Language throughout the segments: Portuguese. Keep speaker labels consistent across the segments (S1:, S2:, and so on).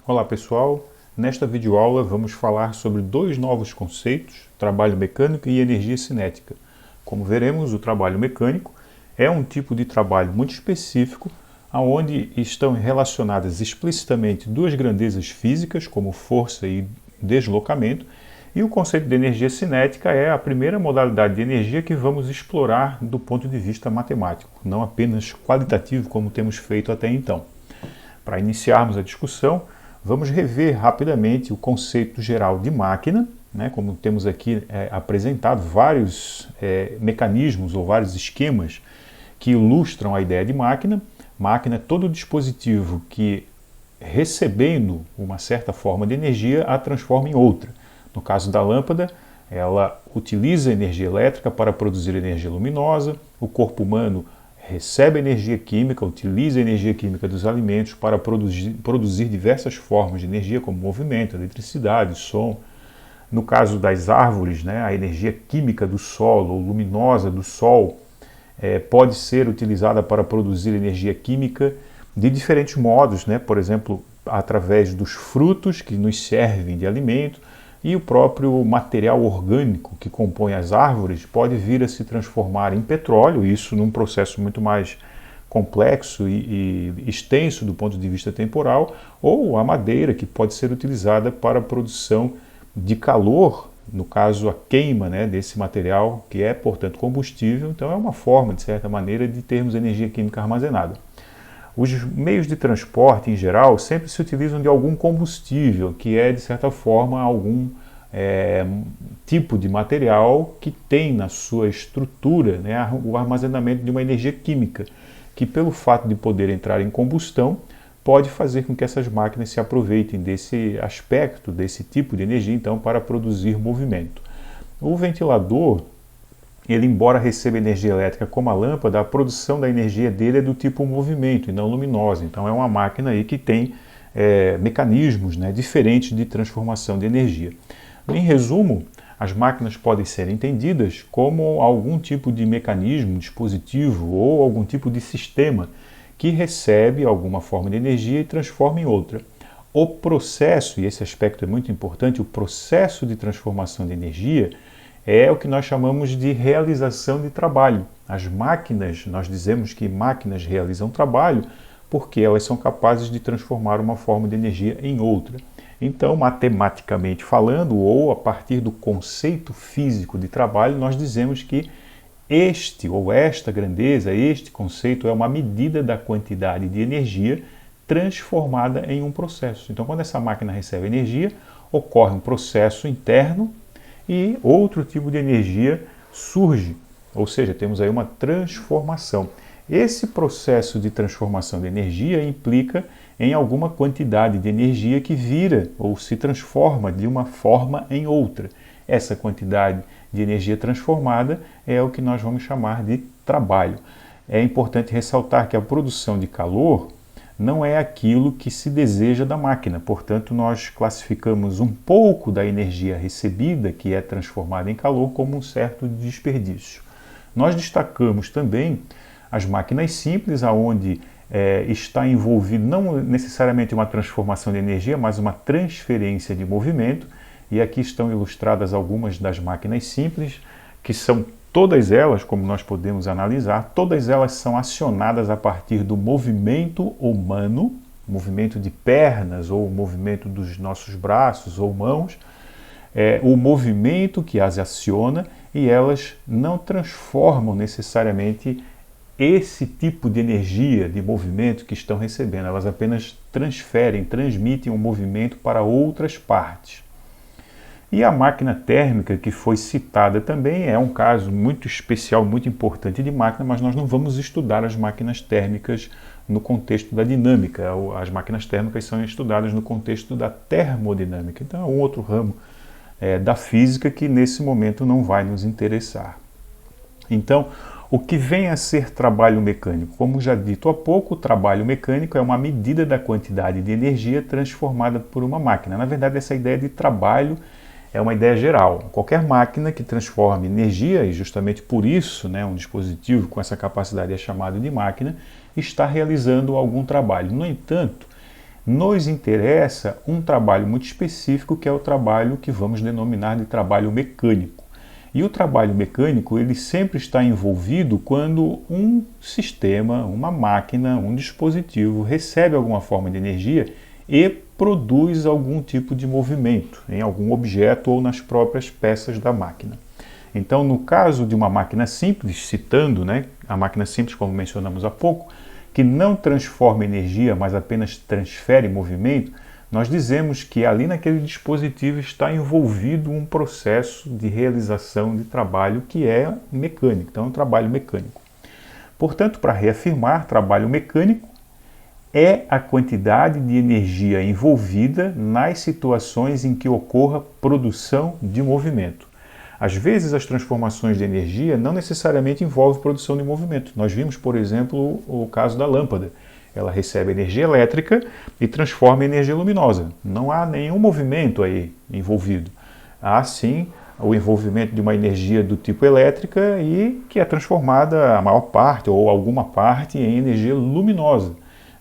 S1: Olá pessoal, nesta videoaula vamos falar sobre dois novos conceitos, trabalho mecânico e energia cinética. Como veremos, o trabalho mecânico é um tipo de trabalho muito específico, onde estão relacionadas explicitamente duas grandezas físicas, como força e deslocamento, e o conceito de energia cinética é a primeira modalidade de energia que vamos explorar do ponto de vista matemático, não apenas qualitativo como temos feito até então. Para iniciarmos a discussão, vamos rever rapidamente o conceito geral de máquina, como temos aqui apresentado vários mecanismos ou vários esquemas que ilustram a ideia de máquina. Máquina é todo dispositivo que, recebendo uma certa forma de energia, a transforma em outra. No caso da lâmpada, ela utiliza energia elétrica para produzir energia luminosa. O corpo humano recebe energia química, utiliza a energia química dos alimentos para produzir diversas formas de energia, como movimento, eletricidade, som. No caso das árvores, a energia química do solo ou luminosa do sol pode ser utilizada para produzir energia química de diferentes modos, por exemplo, através dos frutos que nos servem de alimento, e o próprio material orgânico que compõe as árvores pode vir a se transformar em petróleo, isso num processo muito mais complexo e extenso do ponto de vista temporal, ou a madeira, que pode ser utilizada para a produção de calor, no caso a queima desse material, que é, portanto, combustível. Então é uma forma, de certa maneira, de termos energia química armazenada. Os meios de transporte, em geral, sempre se utilizam de algum combustível, que é, de certa forma, algum tipo de material que tem na sua estrutura o armazenamento de uma energia química, que, pelo fato de poder entrar em combustão, pode fazer com que essas máquinas se aproveitem desse aspecto, desse tipo de energia, então, para produzir movimento. O ventilador, ele, embora receba energia elétrica como a lâmpada, a produção da energia dele é do tipo movimento e não luminosa. Então é uma máquina aí que tem mecanismos diferentes de transformação de energia. Em resumo, as máquinas podem ser entendidas como algum tipo de mecanismo, dispositivo ou algum tipo de sistema que recebe alguma forma de energia e transforma em outra. O processo, e esse aspecto é muito importante, o processo de transformação de energia é o que nós chamamos de realização de trabalho. As máquinas, nós dizemos que máquinas realizam trabalho porque elas são capazes de transformar uma forma de energia em outra. Então, matematicamente falando, ou a partir do conceito físico de trabalho, nós dizemos que este ou esta grandeza, este conceito é uma medida da quantidade de energia transformada em um processo. Então, quando essa máquina recebe energia, ocorre um processo interno e outro tipo de energia surge, ou seja, temos aí uma transformação. Esse processo de transformação de energia implica em alguma quantidade de energia que vira ou se transforma de uma forma em outra. Essa quantidade de energia transformada é o que nós vamos chamar de trabalho. É importante ressaltar que a produção de calor não é aquilo que se deseja da máquina, portanto nós classificamos um pouco da energia recebida, que é transformada em calor, como um certo desperdício. Nós destacamos também as máquinas simples, onde está envolvido não necessariamente uma transformação de energia, mas uma transferência de movimento, e aqui estão ilustradas algumas das máquinas simples, que são todas elas, como nós podemos analisar, todas elas são acionadas a partir do movimento humano, movimento de pernas ou movimento dos nossos braços ou mãos, o movimento que as aciona, e elas não transformam necessariamente esse tipo de energia, de movimento que estão recebendo, elas apenas transmitem o movimento para outras partes. E a máquina térmica, que foi citada também, é um caso muito especial, muito importante de máquina, mas nós não vamos estudar as máquinas térmicas no contexto da dinâmica. As máquinas térmicas são estudadas no contexto da termodinâmica. Então é um outro ramo da física que nesse momento não vai nos interessar. Então, o que vem a ser trabalho mecânico? Como já dito há pouco, o trabalho mecânico é uma medida da quantidade de energia transformada por uma máquina. Na verdade, essa ideia de trabalho é uma ideia geral. Qualquer máquina que transforme energia, e justamente por isso um dispositivo com essa capacidade é chamado de máquina, está realizando algum trabalho. No entanto, Nos interessa um trabalho muito específico, que é o trabalho que vamos denominar de trabalho mecânico. E o trabalho mecânico, ele sempre está envolvido quando um sistema, uma máquina, um dispositivo recebe alguma forma de energia e produz algum tipo de movimento em algum objeto ou nas próprias peças da máquina. Então, no caso de uma máquina simples, citando, a máquina simples, como mencionamos há pouco, que não transforma energia, mas apenas transfere movimento, nós dizemos que ali naquele dispositivo está envolvido um processo de realização de trabalho que é mecânico, então é um trabalho mecânico. Portanto, para reafirmar, trabalho mecânico é a quantidade de energia envolvida nas situações em que ocorra produção de movimento. Às vezes, as transformações de energia não necessariamente envolvem produção de movimento. Nós vimos, por exemplo, o caso da lâmpada. Ela recebe energia elétrica e transforma em energia luminosa. Não há nenhum movimento aí envolvido. Há sim o envolvimento de uma energia do tipo elétrica e que é transformada, a maior parte ou alguma parte, em energia luminosa.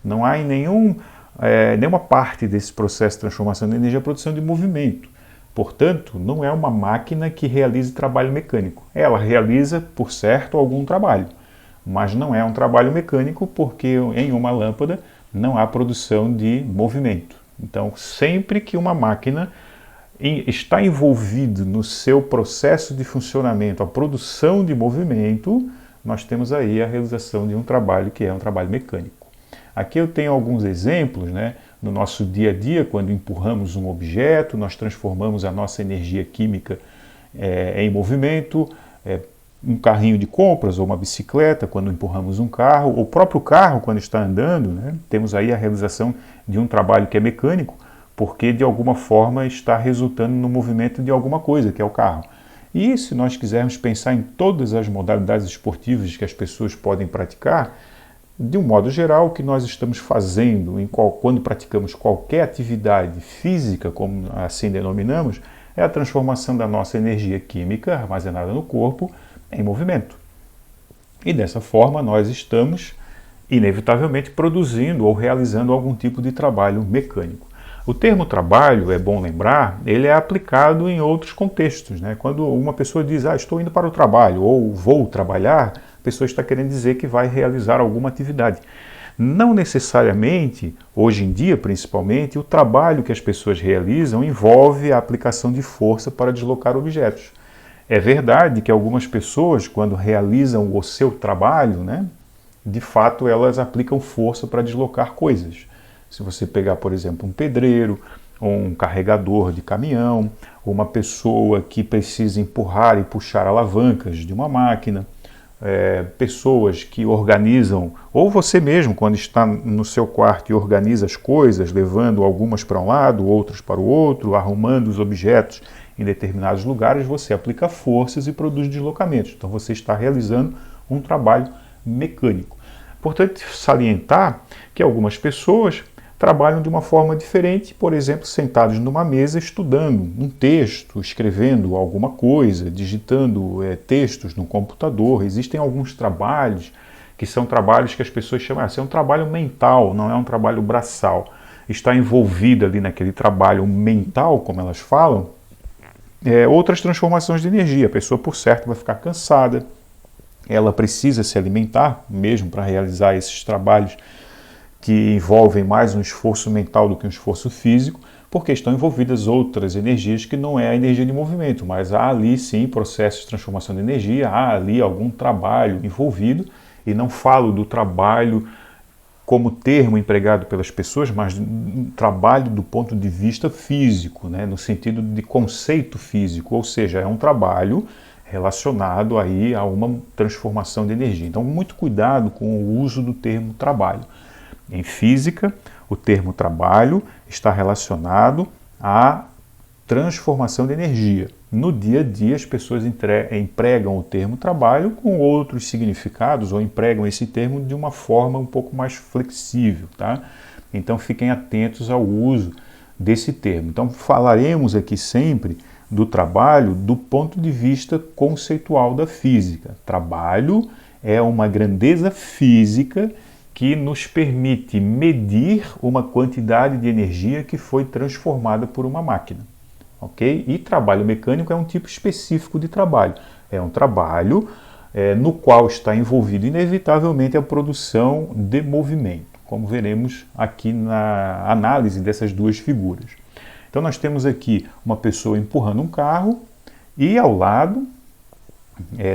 S1: Não há em nenhuma parte desse processo de transformação de energia a produção de movimento. Portanto, não é uma máquina que realize trabalho mecânico. Ela realiza, por certo, algum trabalho, mas não é um trabalho mecânico porque em uma lâmpada não há produção de movimento. Então, sempre que uma máquina está envolvida no seu processo de funcionamento, a produção de movimento, nós temos aí a realização de um trabalho que é um trabalho mecânico. Aqui eu tenho alguns exemplos, no nosso dia a dia, quando empurramos um objeto, nós transformamos a nossa energia química em movimento, um carrinho de compras ou uma bicicleta, quando empurramos um carro, o próprio carro, quando está andando, temos aí a realização de um trabalho que é mecânico, porque de alguma forma está resultando no movimento de alguma coisa, que é o carro. E se nós quisermos pensar em todas as modalidades esportivas que as pessoas podem praticar, de um modo geral, o que nós estamos fazendo quando praticamos qualquer atividade física, como assim denominamos, é a transformação da nossa energia química armazenada no corpo em movimento. E dessa forma nós estamos, inevitavelmente, produzindo ou realizando algum tipo de trabalho mecânico. O termo trabalho, é bom lembrar, ele é aplicado em outros contextos. Quando uma pessoa diz, estou indo para o trabalho ou vou trabalhar, a pessoa está querendo dizer que vai realizar alguma atividade. Não necessariamente, hoje em dia principalmente, o trabalho que as pessoas realizam envolve a aplicação de força para deslocar objetos. É verdade que algumas pessoas, quando realizam o seu trabalho, de fato elas aplicam força para deslocar coisas. Se você pegar, por exemplo, um pedreiro, ou um carregador de caminhão, ou uma pessoa que precisa empurrar e puxar alavancas de uma máquina, pessoas que organizam, ou você mesmo, quando está no seu quarto e organiza as coisas, levando algumas para um lado, outras para o outro, arrumando os objetos em determinados lugares, você aplica forças e produz deslocamentos. Então você está realizando um trabalho mecânico. Portanto, salientar que algumas pessoas trabalham de uma forma diferente, por exemplo, sentados numa mesa estudando um texto, escrevendo alguma coisa, digitando textos no computador. Existem alguns trabalhos que são trabalhos que as pessoas chamam, isso é um trabalho mental, não é um trabalho braçal. Está envolvida ali naquele trabalho mental, como elas falam, outras transformações de energia. A pessoa, por certo, vai ficar cansada, ela precisa se alimentar mesmo para realizar esses trabalhos que envolvem mais um esforço mental do que um esforço físico, porque estão envolvidas outras energias que não é a energia de movimento, mas há ali sim processos de transformação de energia, há ali algum trabalho envolvido, e não falo do trabalho como termo empregado pelas pessoas, mas um trabalho do ponto de vista físico, no sentido de conceito físico, ou seja, é um trabalho relacionado aí a uma transformação de energia. Então, muito cuidado com o uso do termo trabalho. Em física, o termo trabalho está relacionado à transformação de energia. No dia a dia, as pessoas empregam o termo trabalho com outros significados ou empregam esse termo de uma forma um pouco mais flexível, tá? Então, fiquem atentos ao uso desse termo. Então, falaremos aqui sempre do trabalho do ponto de vista conceitual da física. Trabalho é uma grandeza física que nos permite medir uma quantidade de energia que foi transformada por uma máquina. Ok? E trabalho mecânico é um tipo específico de trabalho. É um trabalho no qual está envolvido inevitavelmente a produção de movimento, como veremos aqui na análise dessas duas figuras. Então nós temos aqui uma pessoa empurrando um carro e ao lado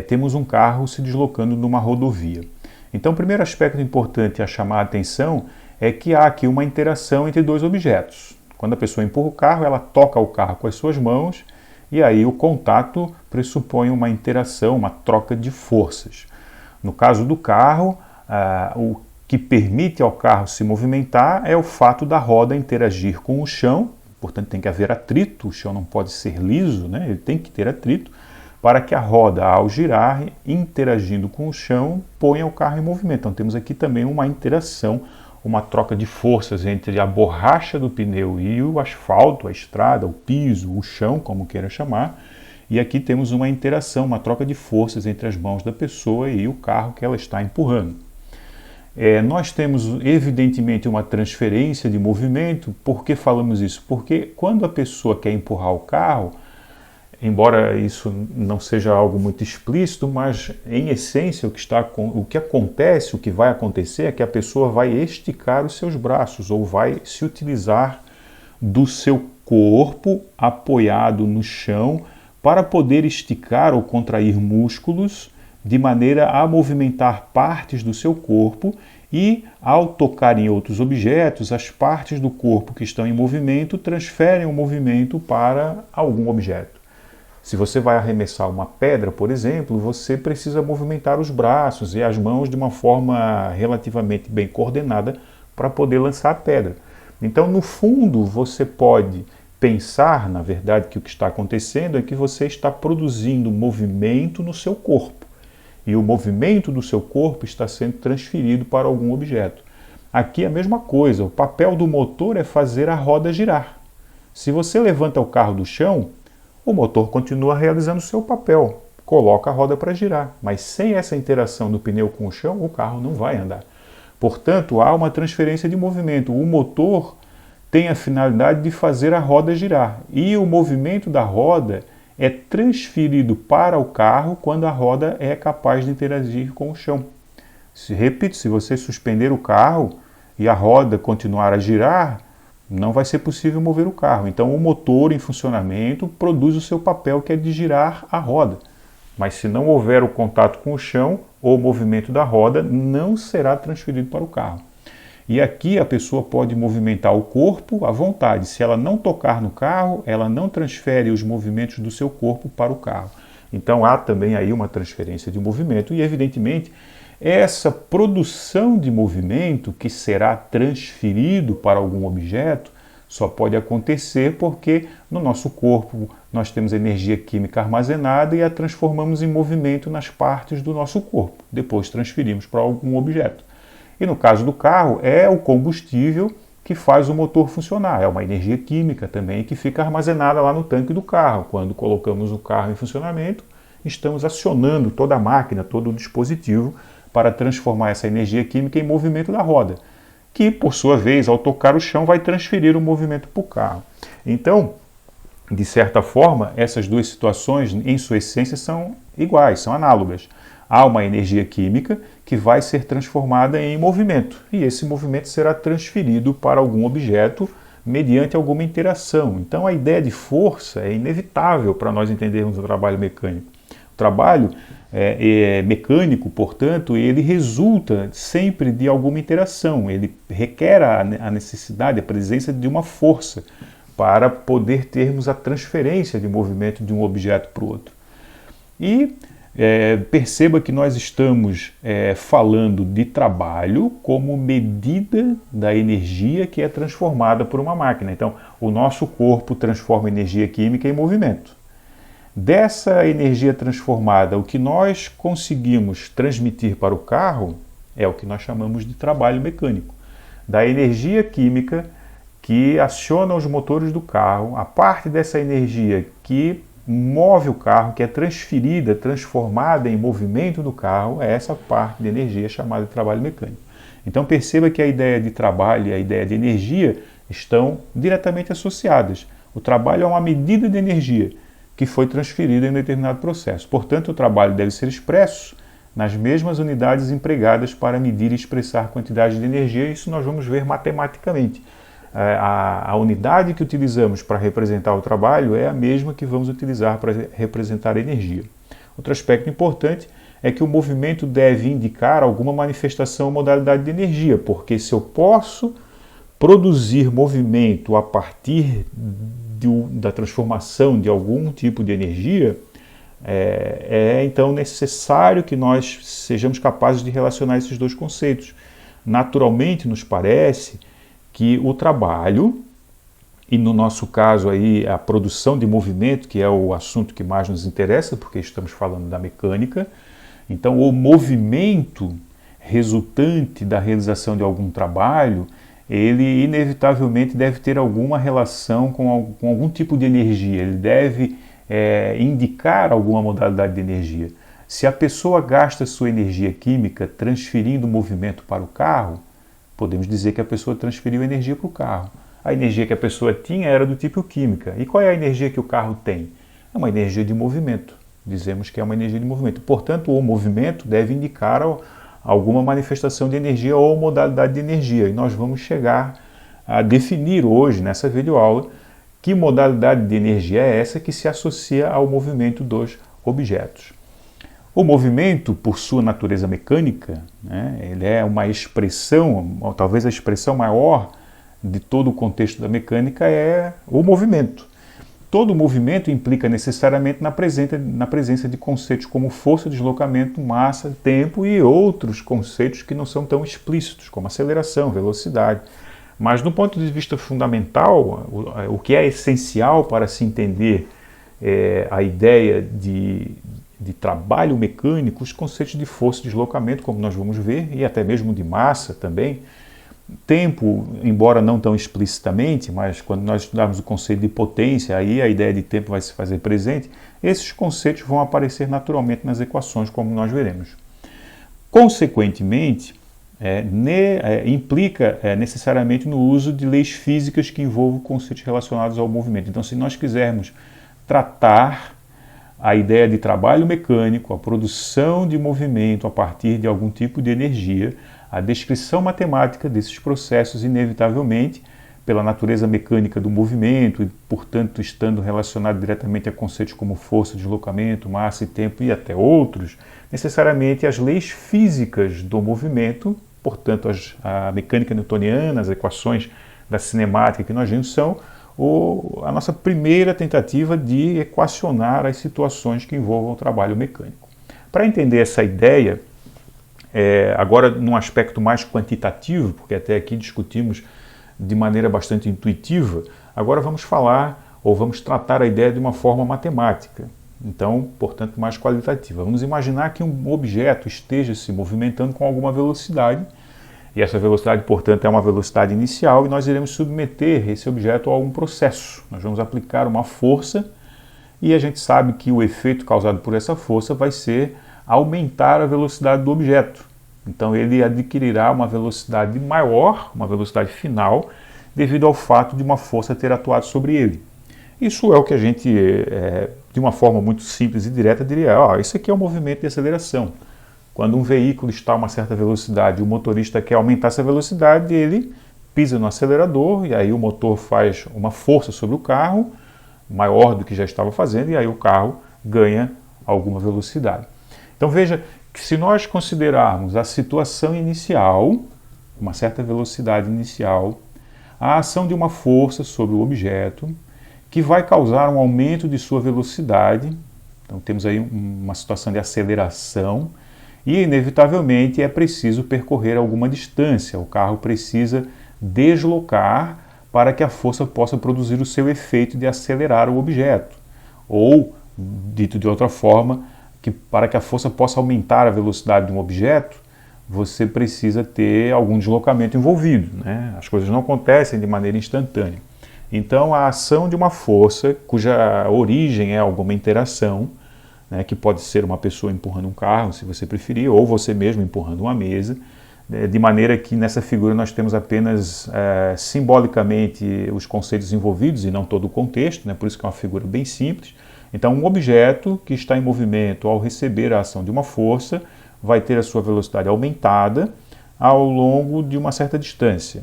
S1: temos um carro se deslocando numa rodovia. Então o primeiro aspecto importante a chamar a atenção é que há aqui uma interação entre dois objetos. Quando a pessoa empurra o carro, ela toca o carro com as suas mãos e aí o contato pressupõe uma interação, uma troca de forças. No caso do carro, o que permite ao carro se movimentar é o fato da roda interagir com o chão, portanto tem que haver atrito, o chão não pode ser liso, né? Ele tem que ter atrito, para que a roda, ao girar, interagindo com o chão, ponha o carro em movimento. Então temos aqui também uma interação, uma troca de forças entre a borracha do pneu e o asfalto, a estrada, o piso, o chão, como queira chamar. E aqui temos uma interação, uma troca de forças entre as mãos da pessoa e o carro que ela está empurrando. Nós temos, evidentemente, uma transferência de movimento. Por que falamos isso? Porque quando a pessoa quer empurrar o carro, embora isso não seja algo muito explícito, mas em essência o que acontece, o que vai acontecer é que a pessoa vai esticar os seus braços ou vai se utilizar do seu corpo apoiado no chão para poder esticar ou contrair músculos de maneira a movimentar partes do seu corpo e, ao tocar em outros objetos, as partes do corpo que estão em movimento transferem o movimento para algum objeto. Se você vai arremessar uma pedra, por exemplo, você precisa movimentar os braços e as mãos de uma forma relativamente bem coordenada para poder lançar a pedra. Então, no fundo, você pode pensar, na verdade, que o que está acontecendo é que você está produzindo movimento no seu corpo. E o movimento do seu corpo está sendo transferido para algum objeto. Aqui é a mesma coisa, o papel do motor é fazer a roda girar. Se você levanta o carro do chão, o motor continua realizando o seu papel, coloca a roda para girar, mas sem essa interação do pneu com o chão, o carro não vai andar. Portanto, há uma transferência de movimento. O motor tem a finalidade de fazer a roda girar e o movimento da roda é transferido para o carro quando a roda é capaz de interagir com o chão. Repito, se você suspender o carro e a roda continuar a girar, não vai ser possível mover o carro. Então o motor em funcionamento produz o seu papel, que é de girar a roda. Mas se não houver o contato com o chão ou o movimento da roda, não será transferido para o carro. E aqui a pessoa pode movimentar o corpo à vontade. Se ela não tocar no carro, ela não transfere os movimentos do seu corpo para o carro. Então há também aí uma transferência de movimento e, evidentemente, essa produção de movimento que será transferido para algum objeto só pode acontecer porque no nosso corpo nós temos energia química armazenada e a transformamos em movimento nas partes do nosso corpo. Depois transferimos para algum objeto. E no caso do carro, é o combustível que faz o motor funcionar. É uma energia química também que fica armazenada lá no tanque do carro. Quando colocamos o carro em funcionamento, estamos acionando toda a máquina, todo o dispositivo para transformar essa energia química em movimento da roda, que, por sua vez, ao tocar o chão, vai transferir o movimento para o carro. Então, de certa forma, essas duas situações, em sua essência, são iguais, são análogas. Há uma energia química que vai ser transformada em movimento, e esse movimento será transferido para algum objeto mediante alguma interação. Então, a ideia de força é inevitável para nós entendermos o trabalho mecânico. O trabalho mecânico, portanto, ele resulta sempre de alguma interação, ele requer a necessidade, a presença de uma força para poder termos a transferência de movimento de um objeto para o outro. E perceba que nós estamos falando de trabalho como medida da energia que é transformada por uma máquina. Então, o nosso corpo transforma energia química em movimento. Dessa energia transformada, o que nós conseguimos transmitir para o carro é o que nós chamamos de trabalho mecânico. Da energia química que aciona os motores do carro, a parte dessa energia que move o carro, que é transferida, transformada em movimento do carro, é essa parte de energia chamada de trabalho mecânico. Então perceba que a ideia de trabalho e a ideia de energia estão diretamente associadas. O trabalho é uma medida de energia que foi transferida em um determinado processo. Portanto, o trabalho deve ser expresso nas mesmas unidades empregadas para medir e expressar a quantidade de energia. Isso nós vamos ver matematicamente. A unidade que utilizamos para representar o trabalho é a mesma que vamos utilizar para representar a energia. Outro aspecto importante é que o movimento deve indicar alguma manifestação ou modalidade de energia, porque se eu posso produzir movimento a partir da transformação de algum tipo de energia, então necessário que nós sejamos capazes de relacionar esses dois conceitos. Naturalmente, nos parece que o trabalho, e no nosso caso aí a produção de movimento, que é o assunto que mais nos interessa, porque estamos falando da mecânica, então o movimento resultante da realização de algum trabalho, ele inevitavelmente deve ter alguma relação com algum tipo de energia, ele deve indicar alguma modalidade de energia. Se a pessoa gasta sua energia química transferindo o movimento para o carro, podemos dizer que a pessoa transferiu energia para o carro. A energia que a pessoa tinha era do tipo química. E qual é a energia que o carro tem? É uma energia de movimento. Dizemos que é uma energia de movimento. Portanto, o movimento deve indicar alguma manifestação de energia ou modalidade de energia. E nós vamos chegar a definir hoje, nessa videoaula, que modalidade de energia é essa que se associa ao movimento dos objetos. O movimento, por sua natureza mecânica, ele é uma expressão, talvez a expressão maior de todo o contexto da mecânica é o movimento. Todo movimento implica necessariamente na presença de conceitos como força, deslocamento, massa, tempo e outros conceitos que não são tão explícitos, como aceleração, velocidade. Mas do ponto de vista fundamental, o que é essencial para se entender a ideia de trabalho mecânico, os conceitos de força e deslocamento, como nós vamos ver, e até mesmo de massa também. Tempo, embora não tão explicitamente, mas quando nós estudarmos o conceito de potência, aí a ideia de tempo vai se fazer presente, esses conceitos vão aparecer naturalmente nas equações, como nós veremos. Consequentemente, implica necessariamente no uso de leis físicas que envolvam conceitos relacionados ao movimento. Então, se nós quisermos tratar a ideia de trabalho mecânico, a produção de movimento a partir de algum tipo de energia, a descrição matemática desses processos, inevitavelmente, pela natureza mecânica do movimento e, portanto, estando relacionado diretamente a conceitos como força, deslocamento, massa e tempo e até outros, necessariamente as leis físicas do movimento, portanto, a mecânica newtoniana, as equações da cinemática que nós vimos são a nossa primeira tentativa de equacionar as situações que envolvam o trabalho mecânico. Para entender essa ideia, agora num aspecto mais quantitativo, porque até aqui discutimos de maneira bastante intuitiva, agora vamos falar ou vamos tratar a ideia de uma forma matemática, então, portanto, mais qualitativa. Vamos imaginar que um objeto esteja se movimentando com alguma velocidade, e essa velocidade, portanto, é uma velocidade inicial, e nós iremos submeter esse objeto a um processo. Nós vamos aplicar uma força, e a gente sabe que o efeito causado por essa força vai ser aumentar a velocidade do objeto. Então ele adquirirá uma velocidade maior, uma velocidade final, devido ao fato de uma força ter atuado sobre ele. Isso é o que a gente, de uma forma muito simples e direta, diria, isso aqui é um movimento de aceleração. Quando um veículo está a uma certa velocidade e o motorista quer aumentar essa velocidade, ele pisa no acelerador e aí o motor faz uma força sobre o carro, maior do que já estava fazendo, e aí o carro ganha alguma velocidade. Então veja que se nós considerarmos a situação inicial, uma certa velocidade inicial, a ação de uma força sobre o objeto, que vai causar um aumento de sua velocidade, então temos aí uma situação de aceleração, e inevitavelmente é preciso percorrer alguma distância, o carro precisa deslocar para que a força possa produzir o seu efeito de acelerar o objeto, ou, dito de outra forma, que para que a força possa aumentar a velocidade de um objeto, você precisa ter algum deslocamento envolvido, né? As coisas não acontecem de maneira instantânea. Então, a ação de uma força, cuja origem é alguma interação, né, que pode ser uma pessoa empurrando um carro, se você preferir, ou você mesmo empurrando uma mesa, de maneira que nessa figura nós temos apenas simbolicamente os conceitos envolvidos e não todo o contexto, né? Por isso que é uma figura bem simples. Então, um objeto que está em movimento ao receber a ação de uma força vai ter a sua velocidade aumentada ao longo de uma certa distância,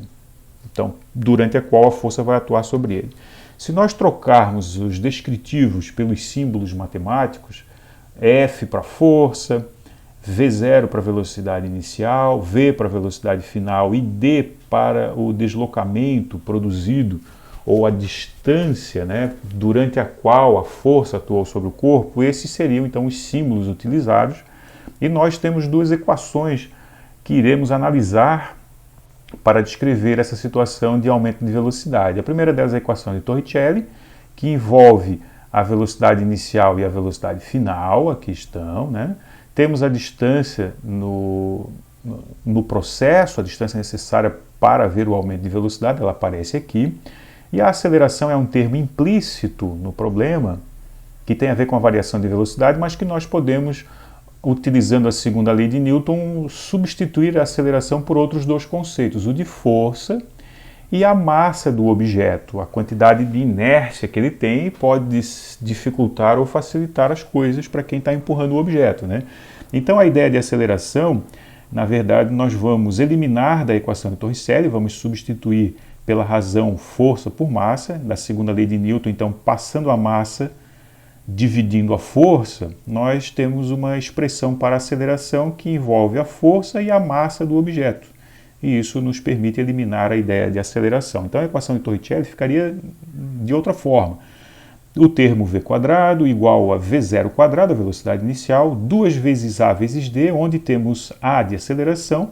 S1: então, durante a qual a força vai atuar sobre ele. Se nós trocarmos os descritivos pelos símbolos matemáticos, F para força, V0 para a velocidade inicial, V para a velocidade final e D para o deslocamento produzido ou a distância, né, durante a qual a força atuou sobre o corpo, esses seriam então os símbolos utilizados. E nós temos duas equações que iremos analisar para descrever essa situação de aumento de velocidade. A primeira delas é a equação de Torricelli, que envolve a velocidade inicial e a velocidade final, aqui estão, né? Temos a distância no processo, a distância necessária para ver o aumento de velocidade, ela aparece aqui. E a aceleração é um termo implícito no problema, que tem a ver com a variação de velocidade, mas que nós podemos, utilizando a segunda lei de Newton, substituir a aceleração por outros dois conceitos, o de força e a massa do objeto. A quantidade de inércia que ele tem pode dificultar ou facilitar as coisas para quem está empurrando o objeto, né? Então a ideia de aceleração, na verdade, nós vamos eliminar da equação de Torricelli, vamos substituir pela razão força por massa, da segunda lei de Newton, então passando a massa dividindo a força, nós temos uma expressão para aceleração que envolve a força e a massa do objeto. E isso nos permite eliminar a ideia de aceleração. Então a equação de Torricelli ficaria de outra forma. O termo v quadrado igual a v0 quadrado, a velocidade inicial, 2 vezes a vezes d, onde temos a de aceleração,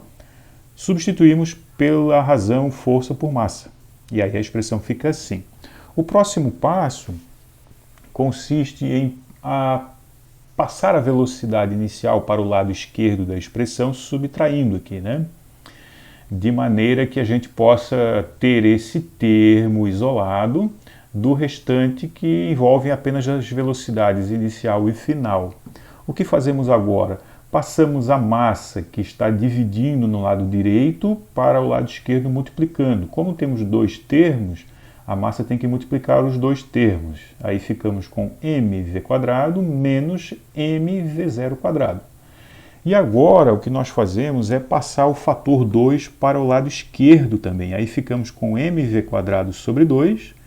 S1: substituímos pela razão força por massa. E aí a expressão fica assim. O próximo passo consiste em passar a velocidade inicial para o lado esquerdo da expressão, subtraindo aqui, né? De maneira que a gente possa ter esse termo isolado do restante que envolve apenas as velocidades inicial e final. O que fazemos agora? Passamos a massa que está dividindo no lado direito para o lado esquerdo multiplicando. Como temos dois termos, a massa tem que multiplicar os dois termos. Aí ficamos com mv quadrado menos mv0 quadrado. E agora o que nós fazemos é passar o fator 2 para o lado esquerdo também. Aí ficamos com mv quadrado sobre 2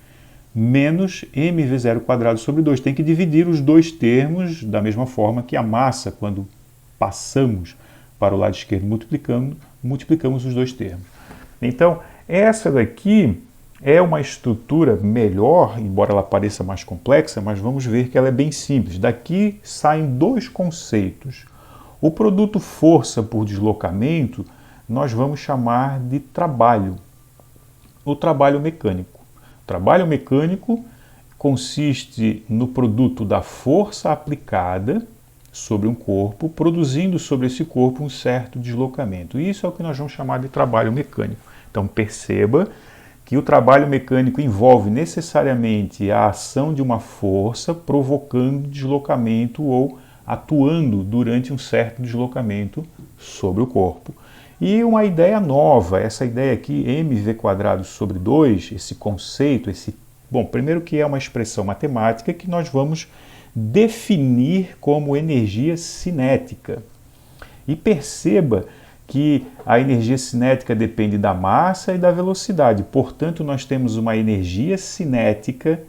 S1: menos mv0 quadrado sobre 2. Tem que dividir os dois termos da mesma forma que a massa, quando passamos para o lado esquerdo multiplicamos os dois termos. Então, essa daqui é uma estrutura melhor, embora ela pareça mais complexa, mas vamos ver que ela é bem simples. Daqui saem dois conceitos. O produto força por deslocamento nós vamos chamar de trabalho. O trabalho mecânico. O trabalho mecânico consiste no produto da força aplicada sobre um corpo, produzindo sobre esse corpo um certo deslocamento. E isso é o que nós vamos chamar de trabalho mecânico. Então perceba que o trabalho mecânico envolve necessariamente a ação de uma força provocando deslocamento ou atuando durante um certo deslocamento sobre o corpo. E uma ideia nova, essa ideia aqui, mv quadrado sobre 2, esse conceito, bom, primeiro que é uma expressão matemática que nós vamos definir como energia cinética. E perceba que a energia cinética depende da massa e da velocidade. Portanto, nós temos uma energia cinética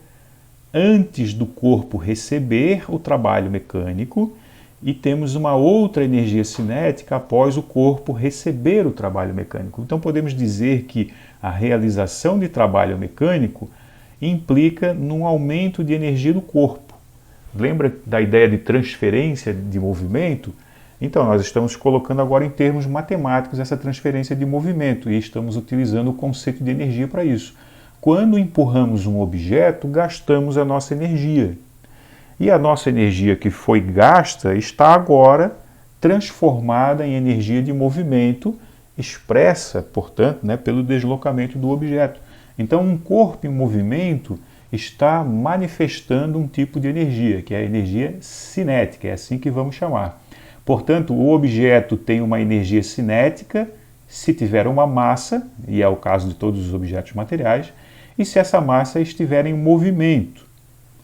S1: antes do corpo receber o trabalho mecânico e temos uma outra energia cinética após o corpo receber o trabalho mecânico. Então, podemos dizer que a realização de trabalho mecânico implica num aumento de energia do corpo. Lembra da ideia de transferência de movimento? Então, nós estamos colocando agora em termos matemáticos essa transferência de movimento e estamos utilizando o conceito de energia para isso. Quando empurramos um objeto, gastamos a nossa energia. E a nossa energia que foi gasta está agora transformada em energia de movimento, expressa, portanto, pelo deslocamento do objeto. Então, um corpo em movimento está manifestando um tipo de energia, que é a energia cinética, é assim que vamos chamar. Portanto, o objeto tem uma energia cinética se tiver uma massa, e é o caso de todos os objetos materiais, e se essa massa estiver em movimento.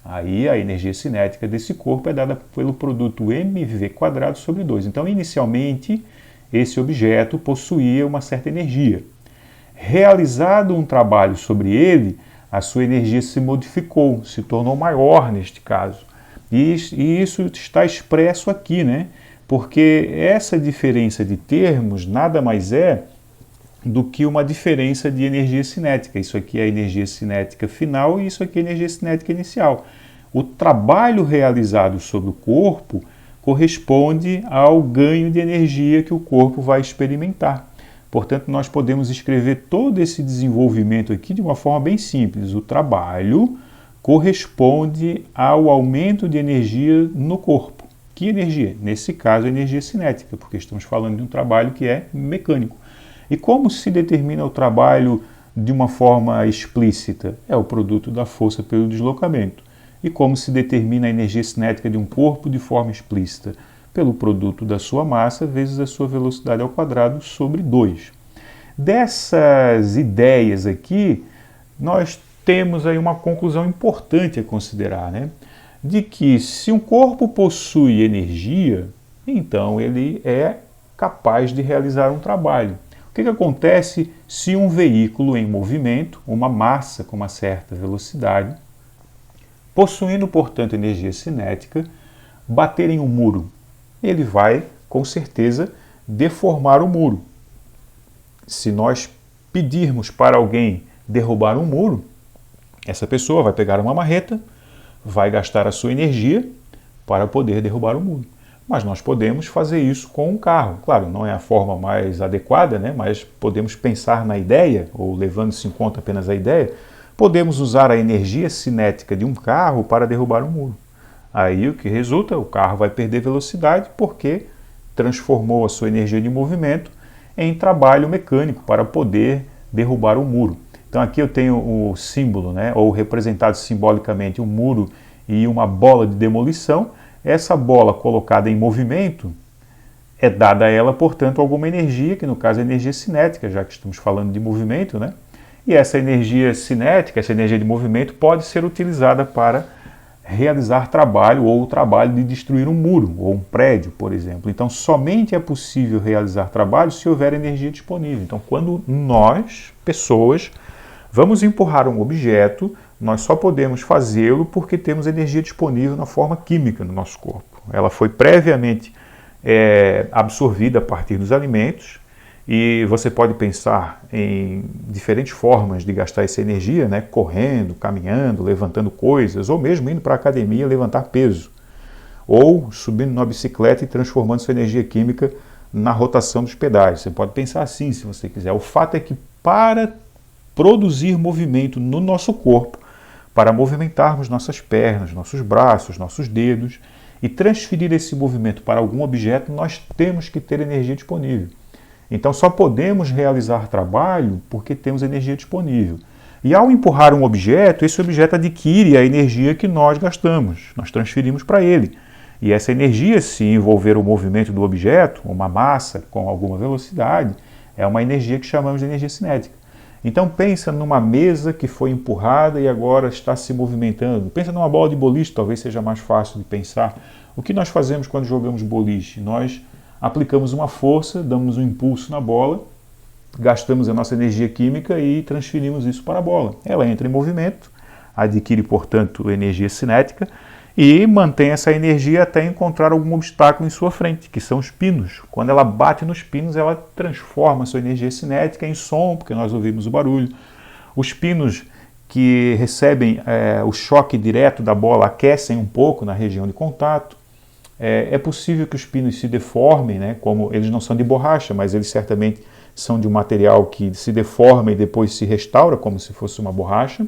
S1: Aí a energia cinética desse corpo é dada pelo produto mv² sobre 2. Então, inicialmente, esse objeto possuía uma certa energia. Realizado um trabalho sobre ele, a sua energia se modificou, se tornou maior neste caso. E isso está expresso aqui, né? Porque essa diferença de termos nada mais é do que uma diferença de energia cinética. Isso aqui é a energia cinética final e isso aqui é a energia cinética inicial. O trabalho realizado sobre o corpo corresponde ao ganho de energia que o corpo vai experimentar. Portanto, nós podemos escrever todo esse desenvolvimento aqui de uma forma bem simples. O trabalho corresponde ao aumento de energia no corpo. Que energia? Nesse caso, a energia cinética, porque estamos falando de um trabalho que é mecânico. E como se determina o trabalho de uma forma explícita? É o produto da força pelo deslocamento. E como se determina a energia cinética de um corpo de forma explícita? Pelo produto da sua massa vezes a sua velocidade ao quadrado sobre 2. Dessas ideias aqui, nós temos aí uma conclusão importante a considerar, né? De que se um corpo possui energia, então ele é capaz de realizar um trabalho. O que acontece se um veículo em movimento, uma massa com uma certa velocidade, possuindo, portanto, energia cinética, bater em um muro? Ele vai, com certeza, deformar o muro. Se nós pedirmos para alguém derrubar um muro, essa pessoa vai pegar uma marreta, vai gastar a sua energia para poder derrubar o muro. Mas nós podemos fazer isso com um carro. Claro, não é a forma mais adequada, né? Mas podemos pensar na ideia, ou levando-se em conta apenas a ideia, podemos usar a energia cinética de um carro para derrubar um muro. Aí o que resulta? O carro vai perder velocidade porque transformou a sua energia de movimento em trabalho mecânico para poder derrubar o muro. Então aqui eu tenho o símbolo, né, ou representado simbolicamente um muro e uma bola de demolição. Essa bola colocada em movimento é dada a ela, portanto, alguma energia, que no caso é energia cinética, já que estamos falando de movimento, né? E essa energia cinética, essa energia de movimento, pode ser utilizada para realizar trabalho ou o trabalho de destruir um muro ou um prédio, por exemplo. Então, somente é possível realizar trabalho se houver energia disponível. Então, quando nós, pessoas, vamos empurrar um objeto, nós só podemos fazê-lo porque temos energia disponível na forma química no nosso corpo. Ela foi previamente absorvida a partir dos alimentos e você pode pensar em diferentes formas de gastar essa energia, né? Correndo, caminhando, levantando coisas, ou mesmo indo para a academia levantar peso, ou subindo numa bicicleta e transformando sua energia química na rotação dos pedais. Você pode pensar assim, se você quiser. O fato é que para produzir movimento no nosso corpo, para movimentarmos nossas pernas, nossos braços, nossos dedos e transferir esse movimento para algum objeto, nós temos que ter energia disponível. Então só podemos realizar trabalho porque temos energia disponível. E ao empurrar um objeto, esse objeto adquire a energia que nós gastamos, nós transferimos para ele. E essa energia, se envolver o movimento do objeto, uma massa com alguma velocidade, é uma energia que chamamos de energia cinética. Então pensa numa mesa que foi empurrada e agora está se movimentando. Pensa numa bola de boliche, talvez seja mais fácil de pensar. O que nós fazemos quando jogamos boliche? Nós aplicamos uma força, damos um impulso na bola, gastamos a nossa energia química e transferimos isso para a bola. Ela entra em movimento, adquire, portanto, energia cinética e mantém essa energia até encontrar algum obstáculo em sua frente, que são os pinos. Quando ela bate nos pinos, ela transforma a sua energia cinética em som, porque nós ouvimos o barulho. Os pinos que recebem o choque direto da bola aquecem um pouco na região de contato. É possível que os pinos se deformem, né? Como eles não são de borracha, mas eles certamente são de um material que se deforma e depois se restaura, como se fosse uma borracha.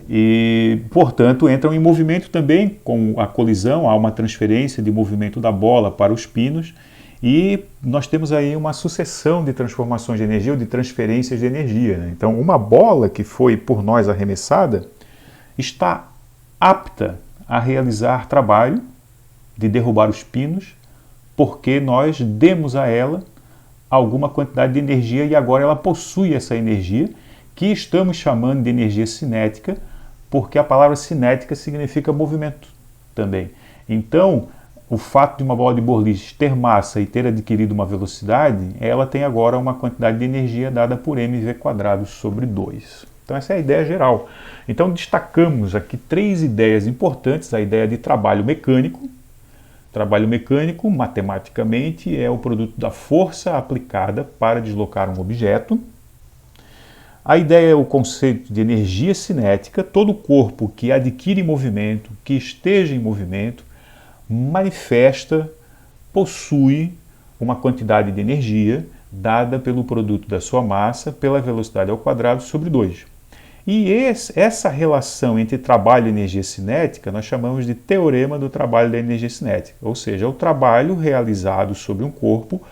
S1: E, portanto, entram em movimento também com a colisão, há uma transferência de movimento da bola para os pinos e nós temos aí uma sucessão de transformações de energia ou de transferências de energia, né? Então, uma bola que foi por nós arremessada está apta a realizar trabalho de derrubar os pinos, porque nós demos a ela alguma quantidade de energia e agora ela possui essa energia, que estamos chamando de energia cinética, porque a palavra cinética significa movimento também. Então, o fato de uma bola de boliche ter massa e ter adquirido uma velocidade, ela tem agora uma quantidade de energia dada por mv² sobre 2. Então essa é a ideia geral. Então destacamos aqui 3 ideias importantes: a ideia de trabalho mecânico. Trabalho mecânico, matematicamente, é o produto da força aplicada para deslocar um objeto. A ideia é o conceito de energia cinética. Todo corpo que adquire movimento, que esteja em movimento, manifesta, possui uma quantidade de energia dada pelo produto da sua massa pela velocidade ao quadrado sobre 2. E essa relação entre trabalho e energia cinética nós chamamos de teorema do trabalho da energia cinética, ou seja, o trabalho realizado sobre um corpo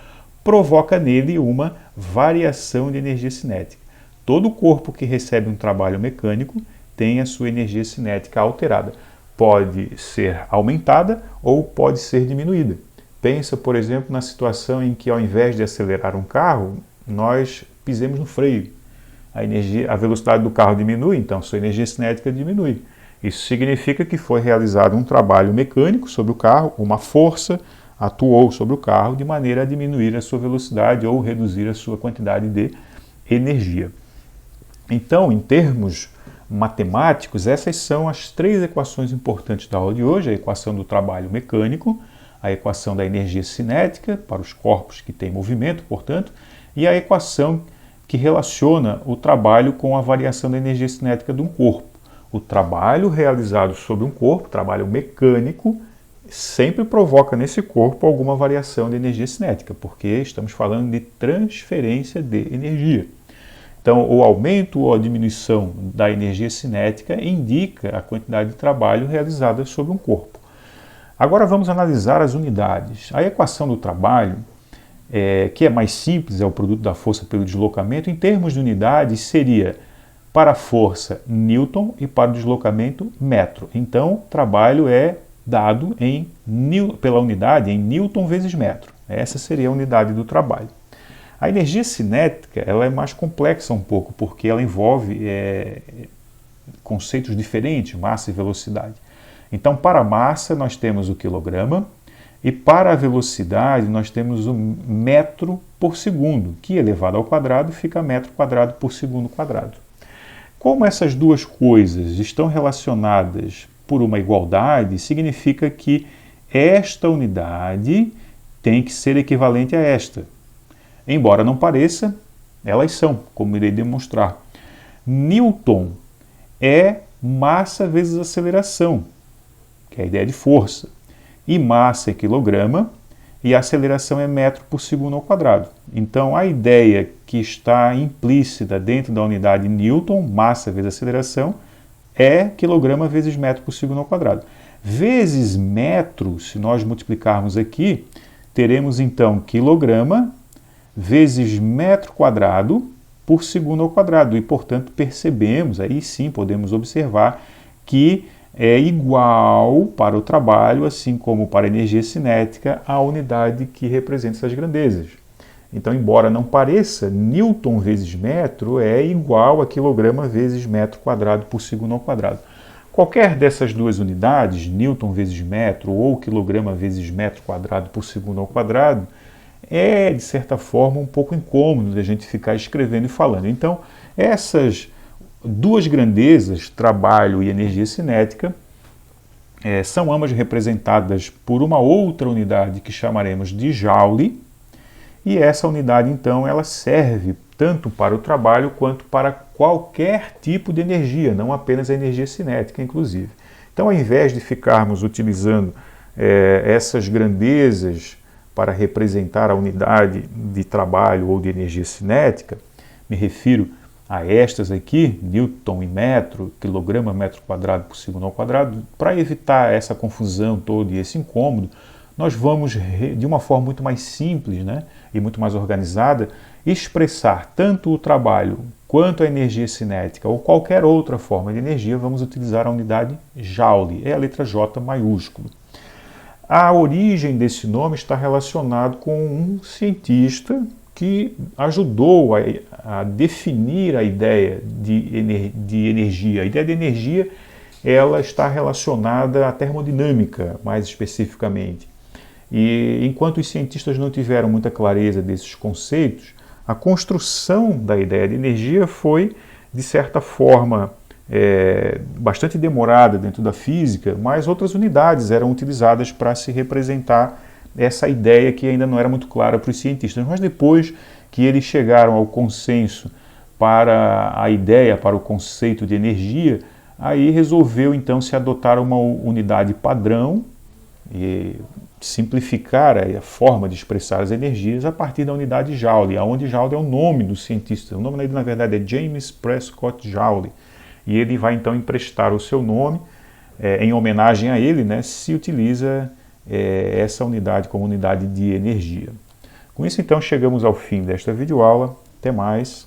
S1: provoca nele uma variação de energia cinética. Todo corpo que recebe um trabalho mecânico tem a sua energia cinética alterada. Pode ser aumentada ou pode ser diminuída. Pensa, por exemplo, na situação em que ao invés de acelerar um carro, nós pisemos no freio. A velocidade do carro diminui, então sua energia cinética diminui. Isso significa que foi realizado um trabalho mecânico sobre o carro, uma força atuou sobre o carro de maneira a diminuir a sua velocidade ou reduzir a sua quantidade de energia. Então, em termos matemáticos, essas são as 3 equações importantes da aula de hoje: a equação do trabalho mecânico, a equação da energia cinética para os corpos que têm movimento, portanto, e a equação que relaciona o trabalho com a variação da energia cinética de um corpo. O trabalho realizado sobre um corpo, trabalho mecânico, sempre provoca nesse corpo alguma variação de energia cinética, porque estamos falando de transferência de energia. Então, o aumento ou a diminuição da energia cinética indica a quantidade de trabalho realizada sobre um corpo. Agora vamos analisar as unidades. A equação do trabalho, que é mais simples, é o produto da força pelo deslocamento, em termos de unidades seria para a força Newton e para o deslocamento metro. Então, trabalho é dado pela unidade em Newton vezes metro. Essa seria a unidade do trabalho. A energia cinética ela é mais complexa um pouco, porque ela envolve conceitos diferentes, massa e velocidade. Então, para a massa, nós temos o quilograma, e para a velocidade, nós temos o metro por segundo, que elevado ao quadrado fica metro quadrado por segundo quadrado. Como essas duas coisas estão relacionadas por uma igualdade, significa que esta unidade tem que ser equivalente a esta. Embora não pareça, elas são, como irei demonstrar. Newton é massa vezes aceleração, que é a ideia de força. E massa é quilograma, e a aceleração é metro por segundo ao quadrado. Então, a ideia que está implícita dentro da unidade Newton, massa vezes aceleração, é quilograma vezes metro por segundo ao quadrado. Vezes metro, se nós multiplicarmos aqui, teremos então quilograma vezes metro quadrado por segundo ao quadrado. E, portanto, percebemos, aí sim podemos observar que é igual para o trabalho, assim como para a energia cinética, a unidade que representa essas grandezas. Então, embora não pareça, Newton vezes metro é igual a quilograma vezes metro quadrado por segundo ao quadrado. Qualquer dessas duas unidades, Newton vezes metro ou quilograma vezes metro quadrado por segundo ao quadrado, é, de certa forma, um pouco incômodo de a gente ficar escrevendo e falando. Então, essas duas grandezas, trabalho e energia cinética, são ambas representadas por uma outra unidade que chamaremos de Joule, e essa unidade, então, ela serve tanto para o trabalho quanto para qualquer tipo de energia, não apenas a energia cinética, inclusive. Então, ao invés de ficarmos utilizando essas grandezas para representar a unidade de trabalho ou de energia cinética, me refiro a estas aqui, Newton e metro, quilograma metro quadrado por segundo ao quadrado. Para evitar essa confusão toda e esse incômodo, nós vamos, de uma forma muito mais simples, né, e muito mais organizada, expressar tanto o trabalho quanto a energia cinética ou qualquer outra forma de energia. Vamos utilizar a unidade Joule, é a letra J maiúsculo. A origem desse nome está relacionado com um cientista que ajudou a definir a ideia de energia. A ideia de energia, ela está relacionada à termodinâmica, mais especificamente. E enquanto os cientistas não tiveram muita clareza desses conceitos, a construção da ideia de energia foi, de certa forma, bastante demorada dentro da física, mas outras unidades eram utilizadas para se representar essa ideia que ainda não era muito clara para os cientistas. Mas depois que eles chegaram ao consenso para a ideia, para o conceito de energia, aí resolveu então se adotar uma unidade padrão e simplificar a forma de expressar as energias a partir da unidade Joule, onde Joule é o nome do cientista. O nome dele, na verdade, é James Prescott Joule. E ele vai então emprestar o seu nome, em homenagem a ele, né, se utiliza essa unidade como unidade de energia. Com isso, então, chegamos ao fim desta videoaula. Até mais.